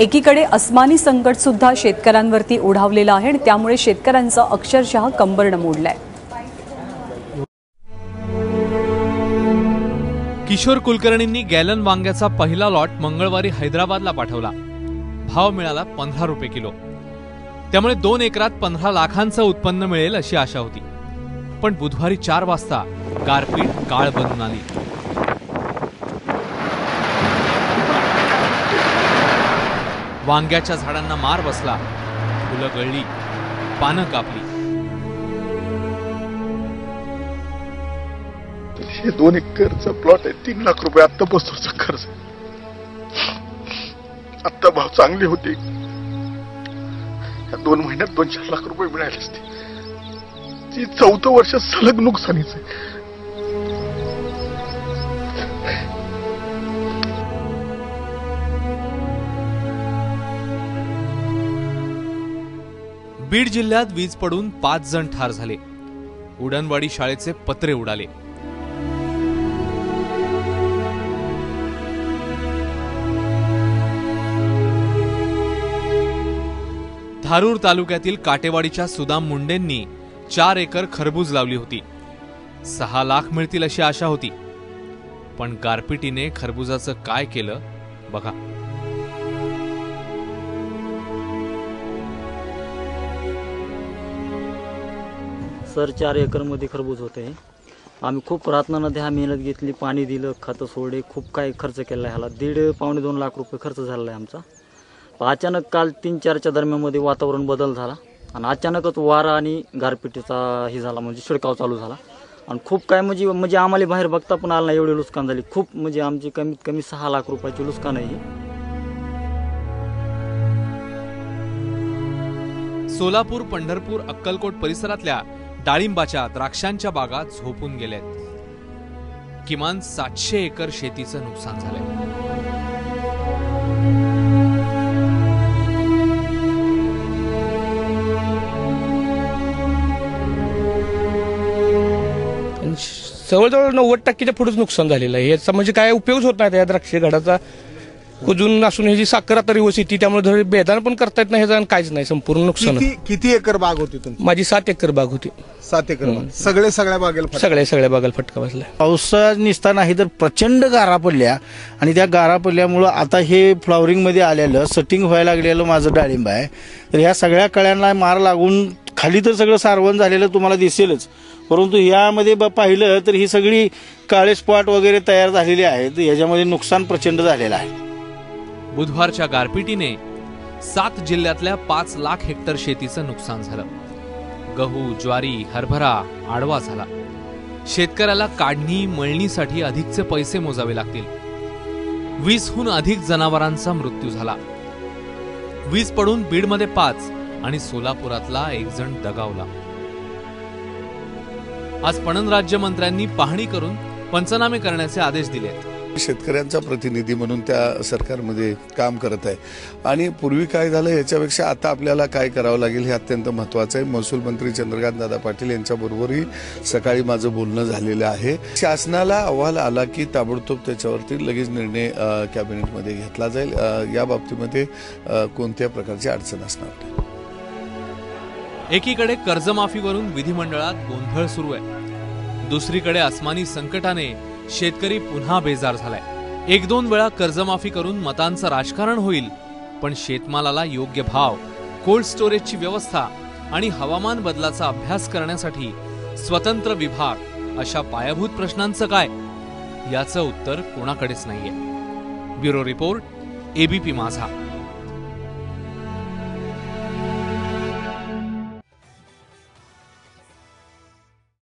एकीकडे अस्मानी संकट सुद्धा शेतकऱ्यांवरती ओढावलेलं आहे आणि त्यामुळे शेतकऱ्यांचं अक्षरशः कंबरडं मोडलंय। किशोर कुलकर्णींनी गॅलन वांग्याचा पहिला लॉट मंगळवारी हैदराबादला पाठवला। भाव मिळाला 15 रुपये किलो। त्यामुळे 2 एकरात 15 लाखांचं उत्पन्न मिळेल अशी आशा होती। पण बुधवारी 4 वाजता गारपीट काळ बनून आली। वांग्याच्या झाडांना मार बसला, फुलं गळली, पानं कापली। हे 2 एकरचा प्लॉट आहे, 3 लाख रुपये आत्तापासूनचा खर्च। आत्ता भाव चांगले होते, या 2 महिन्यात 2-4 लाख रुपये मिळाले असते। ती 4थं वर्ष सलग नुकसानीच आहे। बीड जिल्ह्यात वीज पडून 5 जण ठार झाले। उडणवाडी शाळेचे पत्रे उडाले। धारूर तालुक्यातील काटेवाडीच्या सुदाम मुंडेंनी 4 एकर खरबूज लावली होती। 6 लाख मिळतील अशी आशा होती, पण गारपिटीने खरबुजाचं काय केलं बघा। सर 4 एकर मध्ये खरबूज होते। आम्ही खूप रात्रमध्ये मेहनत घेतली, पाणी दिलं, खत सोडे, खूप काही खर्च केला। ह्याला 1.5-2 लाख रुपये खर्च झाला आहे आमचा। अचानक काल 3-4च्या दरम्यानमध्ये वातावरण बदल झाला आणि अचानकच वारा आणि गारपिटीचा हे झाला, म्हणजे शिडकाव चालू झाला आणि खूप काय म्हणजे आम्हाला बाहेर बघता पण आलं नाही, एवढी नुकसान झाली। खूप म्हणजे आमची कमीत कमी 6 लाख रुपयाची नुकसान आहे। सोलापूर, पंढरपूर, अक्कलकोट परिसरातल्या डाळिंबाच्या, द्राक्षांच्या बागा झोपून गेल्यात। किमान 700 एकर शेतीचं नुकसान झालंय। जवळजवळ 90%च्या पुढेच नुकसान झालेलं आहे। याचा म्हणजे काय उपयोग होत नाही। या द्राक्ष घडाचा कुजून असून ह्याची साखर आता रिवर्सिटी, त्यामुळे बेदान पण करता येत नाही, ह्याचा काहीच नाही, संपूर्ण नुकसान। किती एकर बाग होती तुमची? माझी 7 एकर बाग होती। 7 एकर बाग। सगळ्या बागेला सगळ्या बागेला फटका बसला। पावसाळा निसता नाही तर प्रचंड गारा पडल्या आणि त्या गारा पडल्यामुळं आता हे फ्लॉवरिंग मध्ये आलेलं, सेटिंग व्हायला लागलेलं माझं डाळिंब आहे। तर ह्या सगळ्या कळ्यांना मार लागून खाली तर सगळं सारवण झालेलं तुम्हाला दिसेलच, परंतु यामध्ये पाहिलं तर ही सगळी काळे स्पॉट वगैरे तयार झालेले आहेत। याच्यामध्ये नुकसान प्रचंड झालेलं आहे। बुधवारच्या गारपिटीने 7 जिल्ह्यातल्या 5 लाख हेक्टर शेतीचं नुकसान झालं। गहू, ज्वारी, हरभरा आडवा झाला। शेतकऱ्याला काढणी, मळणीसाठी अधिकचे पैसे मोजावे लागतील। 20हून अधिक जनावरांचा मृत्यू झाला। वीज पडून बीडमध्ये 5 आणि सोलापुरातला 1 जण दगावला। आज पणन राज्यमंत्र्यांनी पाहणी करून पंचनामे करण्याचे आदेश दिलेत। शेतकऱ्यांचा प्रतिनिधी म्हणून त्या सरकारमध्ये काम करत आहे आणि पूर्वी काय झालं याच्यापेक्षा आता आपल्याला काय करावं लागेल हे अत्यंत महत्त्वाचं आहे। महसूल मंत्री चंद्रकांत दादा पाटील यांच्याबरोबरही सकाळी माझं बोलणं झालेलं आहे। शासनाला अहवाल आला की ताबडतोब त्याच्यावरती लगेच निर्णय कॅबिनेटमध्ये घेतला जाईल। या बाबतीमध्ये कोणत्या प्रकारची अडचण असणार नाही। एकीकडे कर्जमाफीवरून विधिमंडळात गोंधळ सुरू आहे, दुसरीकडे अस्मानी संकटाने शेतकरी पुन्हा बेजार झालाय। 1-2 वेळा कर्जमाफी करून मतांचं राजकारण होईल, पण शेतमालाला योग्य भाव, कोल्ड स्टोरेजची व्यवस्था आणि हवामान बदलाचा अभ्यास करण्यासाठी स्वतंत्र विभाग अशा पायाभूत प्रश्नांचं काय, याचं उत्तर कोणाकडेच नाहीये। ब्युरो रिपोर्ट, एबीपी माझा।